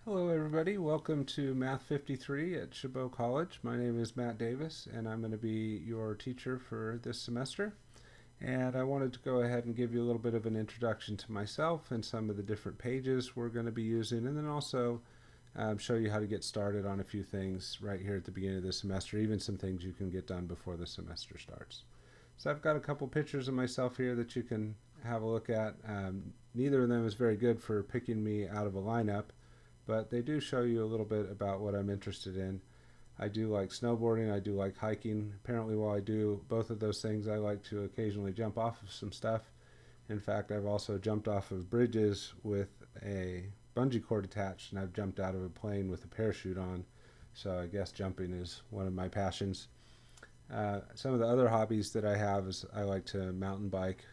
Hello everybody, welcome to Math 53 at Chabot College. My name is Matt Davis and I'm going to be your teacher for this semester. And I wanted to go ahead and give you a little bit of an introduction to myself and some of the different pages we're going to be using, and then also show you how to get started on a few things right here at the beginning of the semester, even some things you can get done before the semester starts. So I've got a couple pictures of myself here that you can have a look at. Neither of them is very good for picking me out of a lineup, but they do show you a little bit about what I'm interested in. I do like snowboarding, I do like hiking. Apparently while I do both of those things, I like to occasionally jump off of some stuff. In fact, I've also jumped off of bridges with a bungee cord attached, and I've jumped out of a plane with a parachute on. So I guess jumping is one of my passions. Some of the other hobbies that I have is I like to mountain bike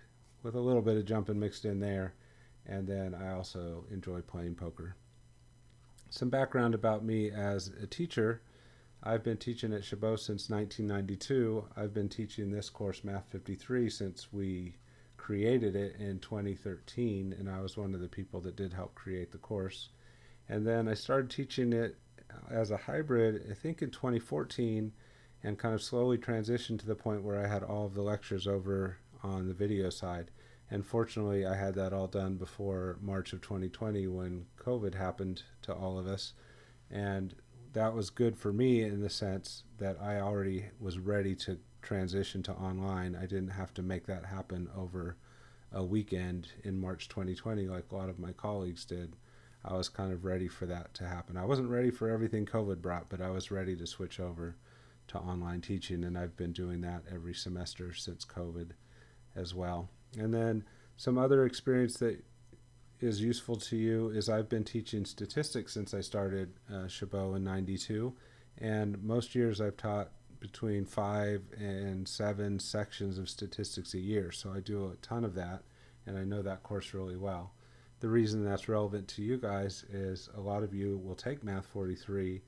with a little bit of jumping mixed in there, and then I also enjoy playing poker. Some background about me as a teacher. I've been teaching at Chabot since 1992. I've been teaching this course, Math 53, since we created it in 2013, and I was one of the people that did help create the course. And then I started teaching it as a hybrid, I think in 2014, and kind of slowly transitioned to the point where I had all of the lectures over on the video side. And fortunately, I had that all done before March of 2020 when COVID happened to all of us. And that was good for me in the sense that I already was ready to transition to online. I didn't have to make that happen over a weekend in March 2020 like a lot of my colleagues did. I was kind of ready for that to happen. I wasn't ready for everything COVID brought, but I was ready to switch over to online teaching, and I've been doing that every semester since COVID as well. And then some other experience that is useful to you is I've been teaching statistics since I started Chabot in 92, and most years I've taught between 5 and 7 sections of statistics a year, so I do a ton of that, and I know that course really well. The reason that's relevant to you guys is a lot of you will take Math 43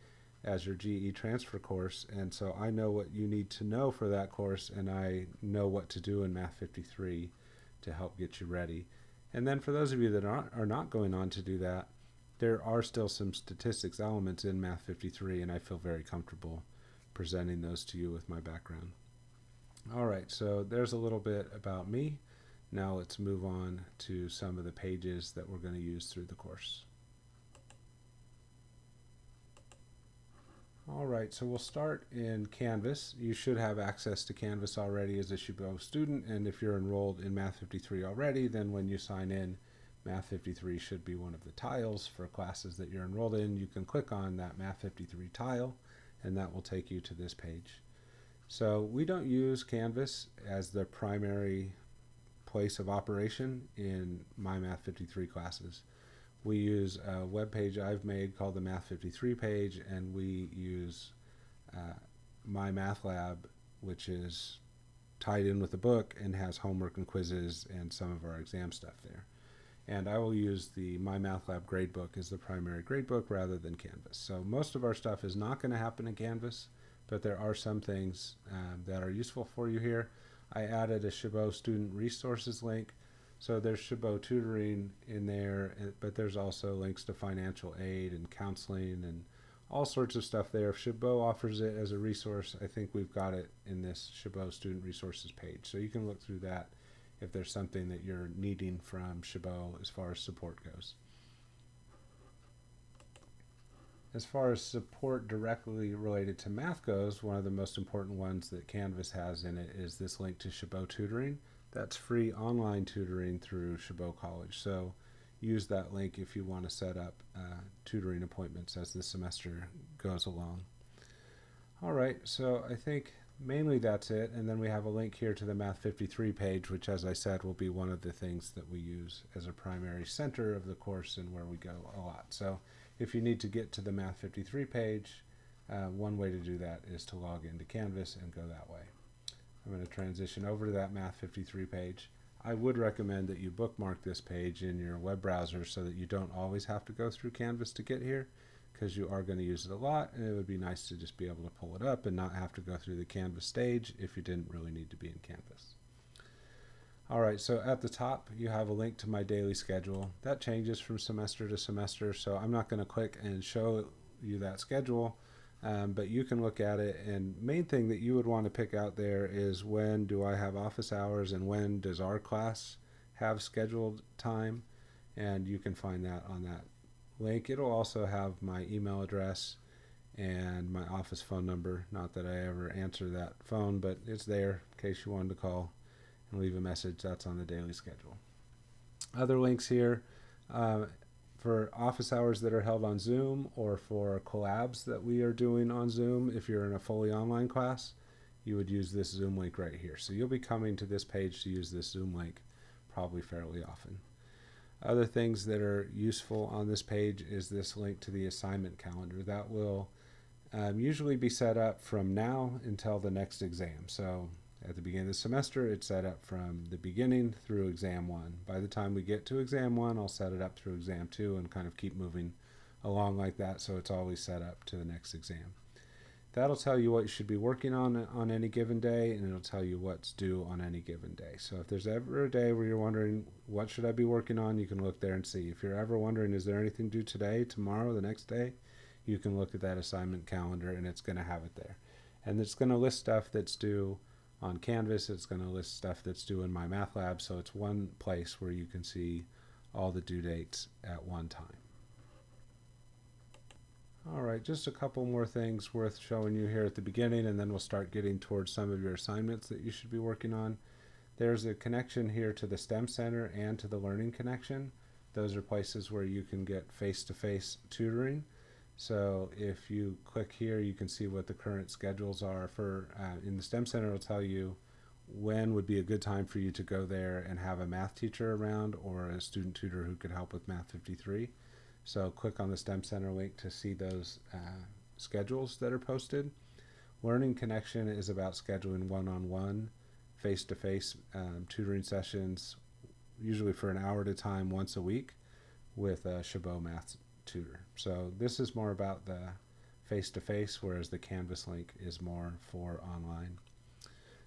as your GE transfer course, and so I know what you need to know for that course, and I know what to do in Math 53 to help get you ready. And then for those of you that are not going on to do that, there are still some statistics elements in Math 53, and I feel very comfortable presenting those to you with my background. All right, so there's a little bit about me. Now let's move on to some of the pages that we're going to use through the course. All right, so we'll start in Canvas. You should have access to Canvas already as a Chabot student, and if you're enrolled in Math 53 already, then when you sign in, Math 53 should be one of the tiles for classes that you're enrolled in. You can click on that Math 53 tile, and that will take you to this page. So we don't use Canvas as the primary place of operation in my Math 53 classes. We use a web page I've made called the Math 53 page, and we use My Math Lab, which is tied in with the book and has homework and quizzes and some of our exam stuff there. And I will use the My Math Lab gradebook as the primary gradebook rather than Canvas. So most of our stuff is not going to happen in Canvas, but there are some things that are useful for you here. I added a Chabot student resources link. So there's Chabot tutoring in there, but there's also links to financial aid and counseling and all sorts of stuff there. If Chabot offers it as a resource, I think we've got it in this Chabot student resources page. So you can look through that if there's something that you're needing from Chabot as far as support goes. As far as support directly related to math goes, one of the most important ones that Canvas has in it is this link to Chabot tutoring. That's free online tutoring through Chabot College. So use that link if you want to set up tutoring appointments as the semester goes along. All right, so I think mainly that's it. And then we have a link here to the Math 53 page, which, as I said, will be one of the things that we use as a primary center of the course and where we go a lot. So if you need to get to the Math 53 page, one way to do that is to log into Canvas and go that way. I'm going to transition over to that Math 53 page. I would recommend that you bookmark this page in your web browser so that you don't always have to go through Canvas to get here, because you are going to use it a lot, and it would be nice to just be able to pull it up and not have to go through the Canvas stage if you didn't really need to be in Canvas. All right, so at the top, you have a link to my daily schedule. That changes from semester to semester, so I'm not going to click and show you that schedule, but you can look at it. And main thing that you would want to pick out there is when do I have office hours and when does our class have scheduled time, and you can find that on that link. It'll also have my email address and my office phone number. Not that I ever answer that phone, but it's there in case you wanted to call and leave a message. That's on the daily schedule. Other links here for office hours that are held on Zoom or for collabs that we are doing on Zoom. If you're in a fully online class, you would use this Zoom link right here. So you'll be coming to this page to use this Zoom link probably fairly often. Other things that are useful on this page is this link to the assignment calendar. That will usually be set up from now until the next exam. So at the beginning of the semester, it's set up from the beginning through exam 1. By the time we get to exam 1, I'll set it up through exam 2 and kind of keep moving along like that, so it's always set up to the next exam. That'll tell you what you should be working on any given day, and it'll tell you what's due on any given day. So if there's ever a day where you're wondering, what should I be working on, you can look there and see. If you're ever wondering, is there anything due today, tomorrow, the next day, you can look at that assignment calendar, and it's going to have it there. And it's going to list stuff that's due on Canvas. It's going to list stuff that's due in my math lab, so it's one place where you can see all the due dates at one time. All right, just a couple more things worth showing you here at the beginning, and then we'll start getting towards some of your assignments that you should be working on. There's a connection here to the STEM Center and to the Learning Connection. Those are places where you can get face-to-face tutoring. So if you click here, you can see what the current schedules are for in the STEM Center. It'll tell you when would be a good time for you to go there and have a math teacher around or a student tutor who could help with Math 53. So click on the STEM Center link to see those schedules that are posted. Learning Connection is about scheduling one-on-one, face-to-face tutoring sessions, usually for an hour at a time once a week with a Chabot math tutor. So this is more about the face-to-face, whereas the Canvas link is more for online.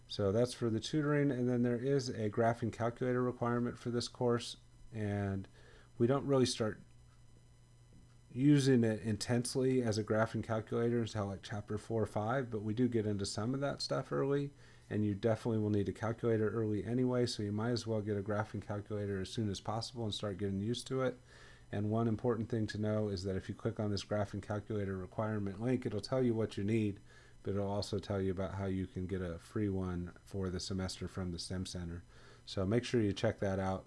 So that's for the tutoring, and then there is a graphing calculator requirement for this course, and we don't really start using it intensely as a graphing calculator until like chapter 4 or 5, but we do get into some of that stuff early, and you definitely will need a calculator early anyway, so you might as well get a graphing calculator as soon as possible and start getting used to it. And one important thing to know is that if you click on this graphing calculator requirement link, it'll tell you what you need, but it'll also tell you about how you can get a free one for the semester from the STEM Center. So make sure you check that out.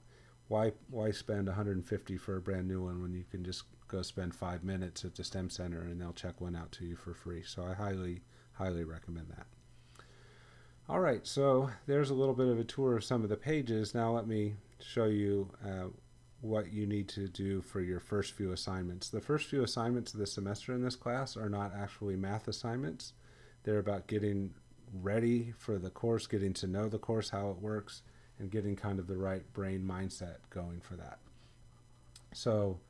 Why spend $150 for a brand new one when you can just go spend 5 minutes at the STEM Center and they'll check one out to you for free. So I highly recommend that. All right, so there's a little bit of a tour of some of the pages. Now let me show you what you need to do for your first few assignments. The first few assignments of the semester in this class are not actually math assignments. They're about getting ready for the course, getting to know the course, how it works, and getting kind of the right brain mindset going for that. So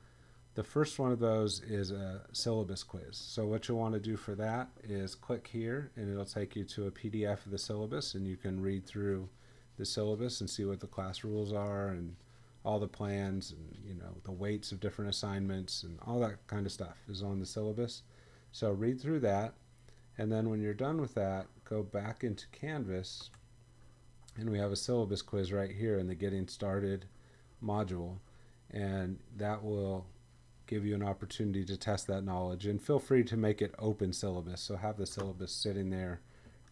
the first one of those is a syllabus quiz. So what you'll want to do for that is click here, and it'll take you to a PDF of the syllabus, and you can read through the syllabus and see what the class rules are and all the plans and the weights of different assignments and all that kind of stuff is on the syllabus. So read through that, and then when you're done with that, go back into Canvas, and we have a syllabus quiz right here in the Getting Started module, and that will give you an opportunity to test that knowledge. And feel free to make it open syllabus, so have the syllabus sitting there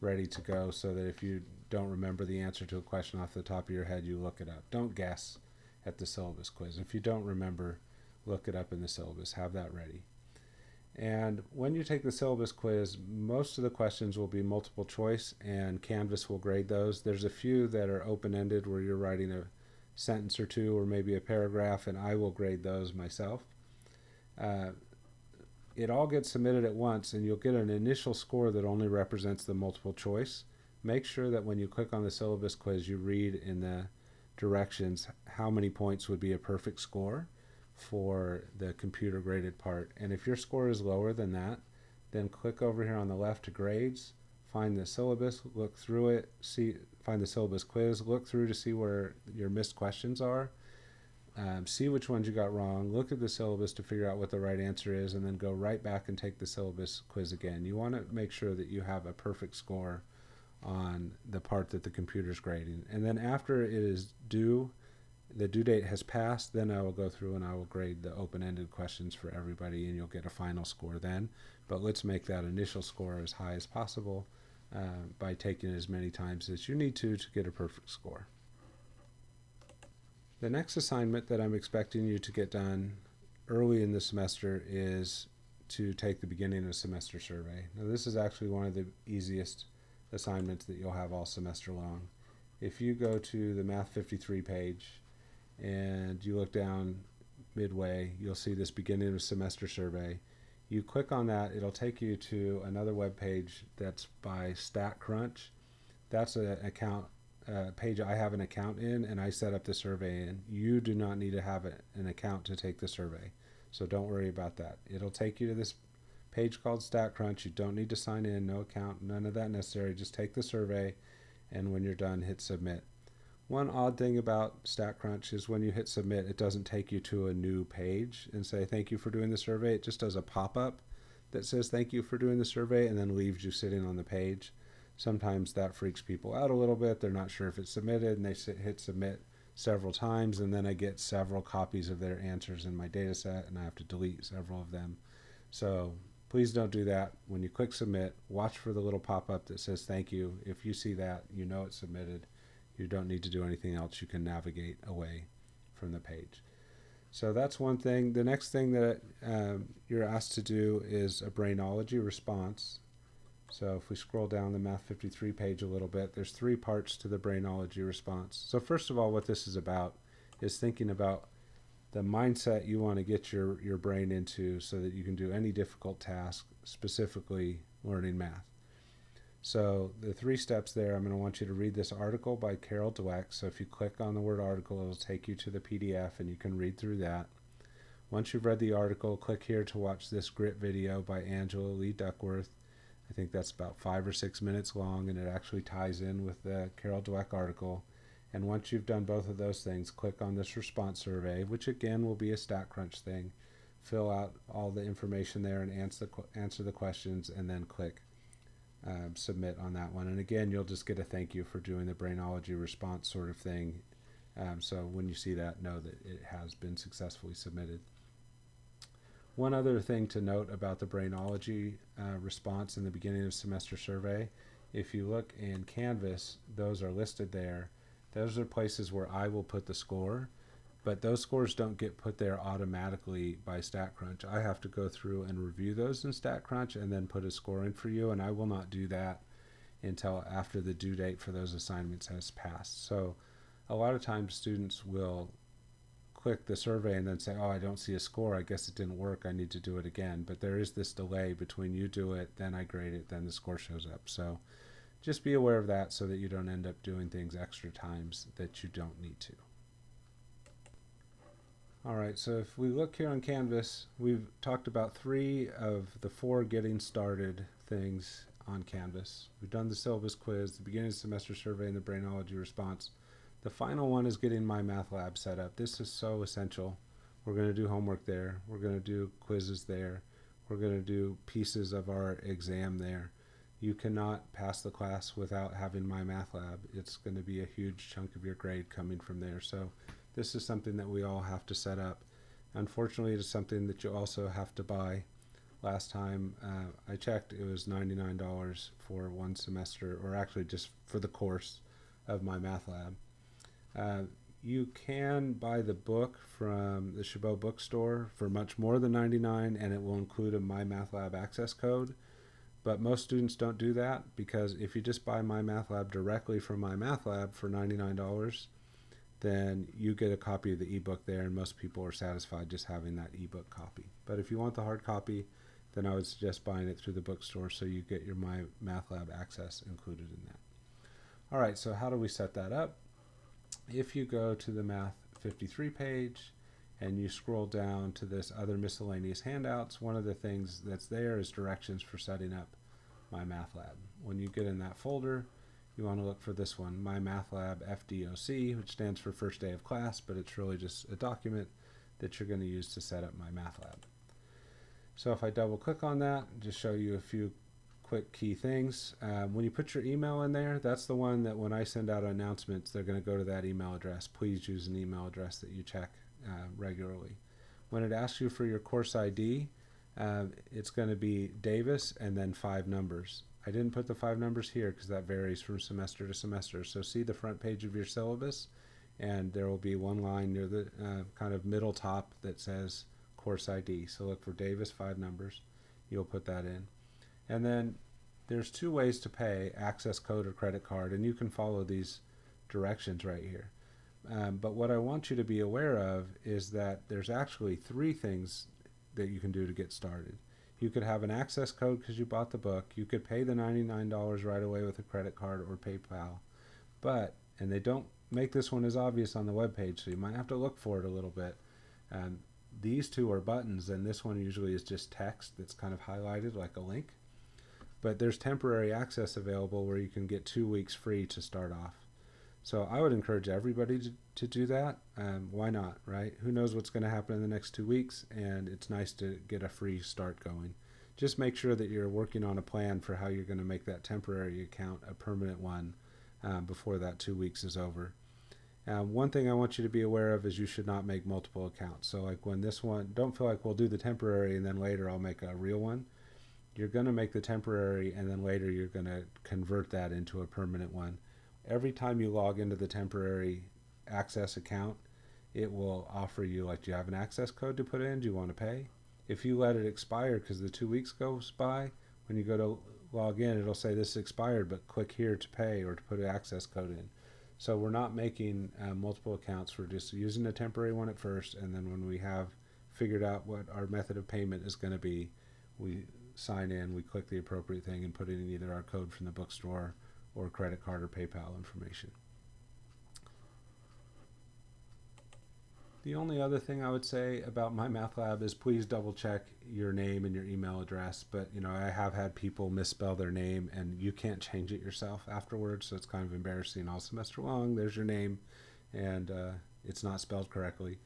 ready to go so that if you don't remember the answer to a question off the top of your head, you look it up. Don't guess at the syllabus quiz. If you don't remember, look it up in the syllabus. Have that ready. And when you take the syllabus quiz, most of the questions will be multiple choice, and Canvas will grade those. There's a few that are open-ended where you're writing a sentence or two or maybe a paragraph, and I will grade those myself. It all gets submitted at once, and you'll get an initial score that only represents the multiple choice. Make sure that when you click on the syllabus quiz, you read in the directions how many points would be a perfect score for the computer graded part. And if your score is lower than that, then click over here on the left to grades, find the syllabus, look through it, find the syllabus quiz, look through to see where your missed questions are, see which ones you got wrong, look at the syllabus to figure out what the right answer is, and then go right back and take the syllabus quiz again. You want to make sure that you have a perfect score on the part that the computer's grading. And then after it is due, the due date has passed, then I will go through and I will grade the open-ended questions for everybody, and you'll get a final score then. But let's make that initial score as high as possible by taking it as many times as you need to get a perfect score. The next assignment that I'm expecting you to get done early in the semester is to take the beginning of semester survey. Now, this is actually one of the easiest assignments that you'll have all semester long. If you go to the Math 53 page and you look down midway, you'll see this beginning of semester survey. You click on that, it'll take you to another web page that's by StatCrunch. That's an account page I have an account in, and I set up the survey in. You do not need to have an account to take the survey, so don't worry about that. It'll take you to this page called StatCrunch. You don't need to sign in, no account, none of that necessary. Just take the survey, and when you're done, hit submit. One odd thing about StatCrunch is when you hit submit, it doesn't take you to a new page and say thank you for doing the survey. It just does a pop-up that says thank you for doing the survey and then leaves you sitting on the page. Sometimes that freaks people out a little bit. They're not sure if it's submitted, and they hit submit several times, and then I get several copies of their answers in my data set, and I have to delete several of them. So please don't do that. When you click submit, watch for the little pop-up that says thank you. If you see that, you know it's submitted. You don't need to do anything else. You can navigate away from the page. So that's one thing. The next thing that you're asked to do is a brainology response. So if we scroll down the Math 53 page a little bit, there's 3 parts to the brainology response. So first of all, what this is about is thinking about the mindset you want to get your brain into so that you can do any difficult task, specifically learning math. So the 3 steps there, I'm going to want you to read this article by Carol Dweck. So if you click on the word article, it'll take you to the PDF and you can read through that. Once you've read the article, click here to watch this grit video by Angela Lee Duckworth. I think that's about 5 or 6 minutes long, and it actually ties in with the Carol Dweck article. And once you've done both of those things, click on this response survey, which again will be a StatCrunch thing. Fill out all the information there and answer the questions, and then click submit on that one. And again, you'll just get a thank you for doing the brainology response sort of thing. So when you see that, know that it has been successfully submitted. One other thing to note about the brainology response in the beginning of semester survey, if you look in Canvas, those are listed there. Those are places where I will put the score, but those scores don't get put there automatically by StatCrunch. I have to go through and review those in StatCrunch and then put a score in for you, and I will not do that until after the due date for those assignments has passed. So a lot of times students will click the survey and then say, oh, I don't see a score, I guess it didn't work, I need to do it again. But there is this delay between you do it, then I grade it, then the score shows up. So just be aware of that so that you don't end up doing things extra times that you don't need to. Alright, so if we look here on Canvas, we've talked about 3 of the 4 getting started things on Canvas. We've done the syllabus quiz, the beginning of the semester survey, and the brainology response. The final one is getting my math lab set up. This is so essential. We're going to do homework there. We're going to do quizzes there. We're going to do pieces of our exam there. You cannot pass the class without having my math lab. It's going to be a huge chunk of your grade coming from there. So this is something that we all have to set up. Unfortunately, it is something that you also have to buy. Last time I checked, it was $99 for one semester, or actually just for the course of my math lab. You can buy the book from the Chabot bookstore for much more than $99, and it will include a My Math Lab access code. But most students don't do that, because if you just buy My Math Lab directly from My Math Lab for $99, then you get a copy of the ebook there, and most people are satisfied just having that ebook copy. But if you want the hard copy, then I would suggest buying it through the bookstore so you get your My Math Lab access included in that. All right, so how do we set that up? If you go to the Math 53 page and you scroll down to this other miscellaneous handouts, one of the things that's there is directions for setting up My Math Lab. When you get in that folder, you want to look for this one, My Math Lab FDOC, which stands for first day of class, but it's really just a document that you're going to use to set up My Math Lab. So if I double click on that, just show you a few quick key things. When you put your email in there, that's the one that when I send out announcements, they're going to go to that email address. Please use an email address that you check regularly. When it asks you for your course ID, it's going to be Davis and then 5 numbers. I didn't put the 5 numbers here because that varies from semester to semester. So see the front page of your syllabus, and there will be one line near the kind of middle top that says course ID. So look for Davis, 5 numbers. You'll put that in. And then there's 2 ways to pay, access code or credit card, and you can follow these directions right here. But what I want you to be aware of is that there's actually 3 things that you can do to get started. You could have an access code because you bought the book. You could pay the $99 right away with a credit card or PayPal. And they don't make this one as obvious on the webpage, so you might have to look for it a little bit. These 2 are buttons, and this one usually is just text that's kind of highlighted like a link. But there's temporary access available where you can get 2 weeks free to start off. So I would encourage everybody to do that. Why not, right? Who knows what's going to happen in the next 2 weeks, and it's nice to get a free start going. Just make sure that you're working on a plan for how you're going to make that temporary account a permanent one before that 2 weeks is over. One thing I want you to be aware of is you should not make multiple accounts. So like when this one, don't feel like we'll do the temporary and then later I'll make a real one. You're going to make the temporary and then later you're going to convert that into a permanent one. Every time you log into the temporary access account, it will offer you, like, do you have an access code to put in? Do you want to pay? If you let it expire because the 2 weeks goes by, when you go to log in, it'll say this is expired, but click here to pay or to put an access code in. So we're not making multiple accounts. We're just using a temporary one at first, and then when we have figured out what our method of payment is going to be, we sign in, we click the appropriate thing and put in either our code from the bookstore or credit card or PayPal information. The only other thing I would say about My Math Lab is please double check your name and your email address. But I have had people misspell their name and you can't change it yourself afterwards, so it's kind of embarrassing all semester long. There's your name and it's not spelled correctly.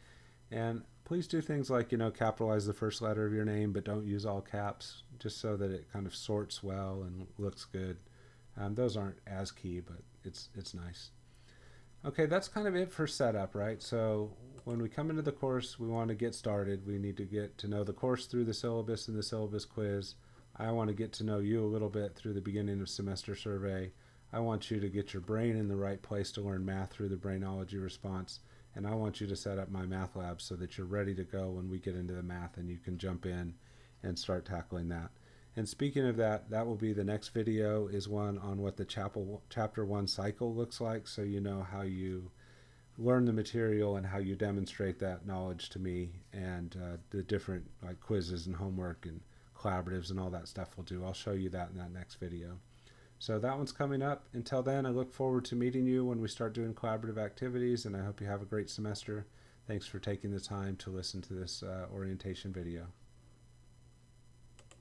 And please do things like capitalize the first letter of your name, but don't use all caps, just so that it kind of sorts well and looks good. Those aren't as key, but it's nice. Okay, that's kind of it for setup, right? So when we come into the course, we want to get started. We need to get to know the course through the syllabus and the syllabus quiz. I want to get to know you a little bit through the beginning of semester survey. I want you to get your brain in the right place to learn math through the brainology response. And I want you to set up My Math Lab so that you're ready to go when we get into the math and you can jump in and start tackling that. And speaking of that, that will be the next video, is one on what the chapter 1 cycle looks like, so you know how you learn the material and how you demonstrate that knowledge to me, and the different quizzes and homework and collaboratives and all that stuff we'll do. I'll show you that in that next video. So that one's coming up. Until then, I look forward to meeting you when we start doing collaborative activities, and I hope you have a great semester. Thanks for taking the time to listen to this orientation video.